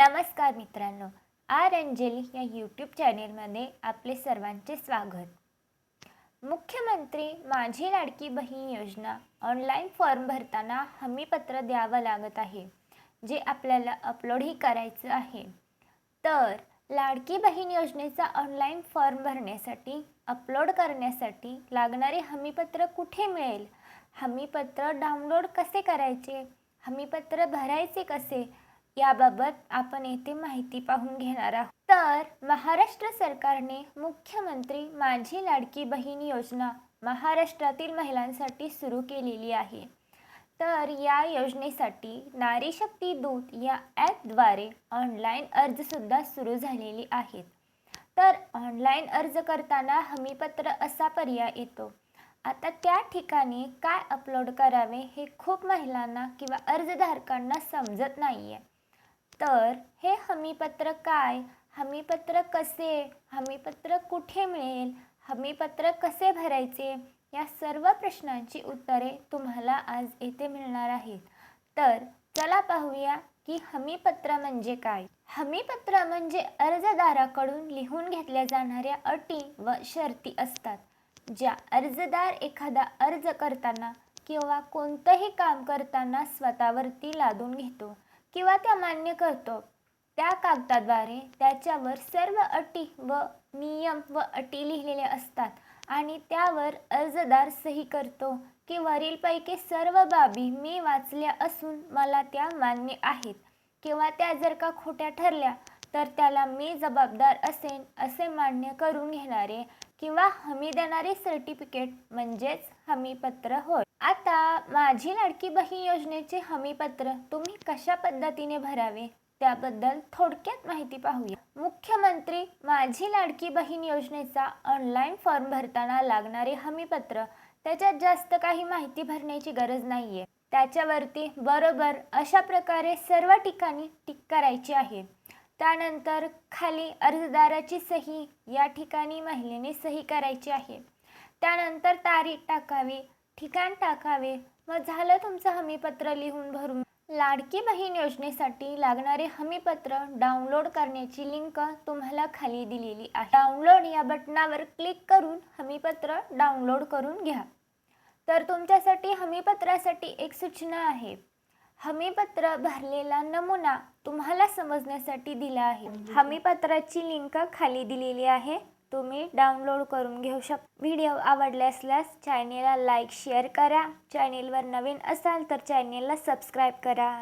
नमस्कार मित्रांनो, आर अंजली या यूट्यूब चॅनेलमध्ये आपले सर्वांचे स्वागत। मुख्यमंत्री माझी लाडकी बहीण योजना ऑनलाईन फॉर्म भरताना हमीपत्र द्यावं लागत आहे, जे आपल्याला अपलोडही करायचं आहे। तर लाडकी बहीण योजनेचा ऑनलाईन फॉर्म भरण्यासाठी अपलोड करण्यासाठी लागणारे हमीपत्र कुठे मिळेल, हमीपत्र डाउनलोड कसे करायचे, हमीपत्र भरायचे कसे, याबाबत आपण येथे माहिती पाहून घेणार आहोत। तर महाराष्ट्र सरकारने मुख्यमंत्री माझी लाडकी बहीण योजना महाराष्ट्रातील महिलांसाठी सुरू केलेली आहे। तर या योजनेसाठी नारी शक्ती दूत या ॲपद्वारे ऑनलाईन अर्जसुद्धा सुरू झालेली आहेत। तर ऑनलाईन अर्ज करताना हमीपत्र असा पर्याय येतो। आता त्या ठिकाणी काय अपलोड करावे हे खूप महिलांना किंवा अर्जधारकांना समजत नाही आहे। तर हे हमीपत्र काय, हमीपत्र कसे, हमीपत्र कुठे मिळेल, हमीपत्र कसे भरायचे, या सर्व प्रश्नांची उत्तरे तुम्हाला आज येथे मिळणार आहेत। तर चला पाहूया की हमीपत्र म्हणजे काय। हमीपत्र म्हणजे अर्जदाराकडून लिहून घेतल्या जाणाऱ्या अटी व शर्ती असतात, ज्या अर्जदार एखादा अर्ज करताना किंवा कोणतंही काम करताना स्वतःवरती लादून घेतो किंवा त्या मान्य करतो। त्या कागदाद्वारे त्याच्यावर सर्व अटी व नियम व अटी लिहिलेल्या असतात आणि त्यावर अर्जदार सही करतो की वरीलपैकी सर्व बाबी मी वाचल्या असून मला त्या मान्य आहेत, किंवा त्या जर का खोट्या ठरल्या तर त्याला मी जबाबदार असेन असे मान्य करून घेणारे किंवा हमी देणारे सर्टिफिकेट म्हणजेच हमीपत्र होय। आता माझी लाडकी बहीण योजनेचे हमीपत्र तुम्ही कशा पद्धतीने भरावे त्याबद्दल थोडक्यात माहिती पाहूया। मुख्यमंत्री माझी लाडकी बहीण योजनेचा ऑनलाईन फॉर्म भरताना लागणारे हमीपत्र, त्याच्यात जास्त काही माहिती भरण्याची गरज नाहीये। त्याच्यावरती बरोबर अशा प्रकारे सर्व ठिकाणी टिक करायची आहे। त्यानंतर खाली अर्जदाराची सही, या ठिकाणी महिलेने सही करायची आहे। त्यानंतर तारीख टाकावी, ठिकाण टाकावे व झालं तुमचं हमीपत्र लिहून भरून। लाडकी बहीण योजनेसाठी लागणारे हमीपत्र डाउनलोड करण्याची लिंक तुम्हाला खाली दिलेली आहे। डाउनलोड या बटनावर क्लिक करून हमीपत्र डाउनलोड करून घ्या। तर तुमच्यासाठी हमीपत्रासाठी एक सूचना आहे। हमीपत्र भरलेला नमुना तुम्हाला समजण्यासाठी दिला आहे। हमीपत्राची लिंक खाली दिलेली आहे, तुम्ही डाउनलोड करून घेऊ शकता। व्हिडिओ आवडले असल्यास चॅनेलला लाईक शेअर करा। चॅनेलवर नवीन असाल तर चॅनेलला सबस्क्राईब करा।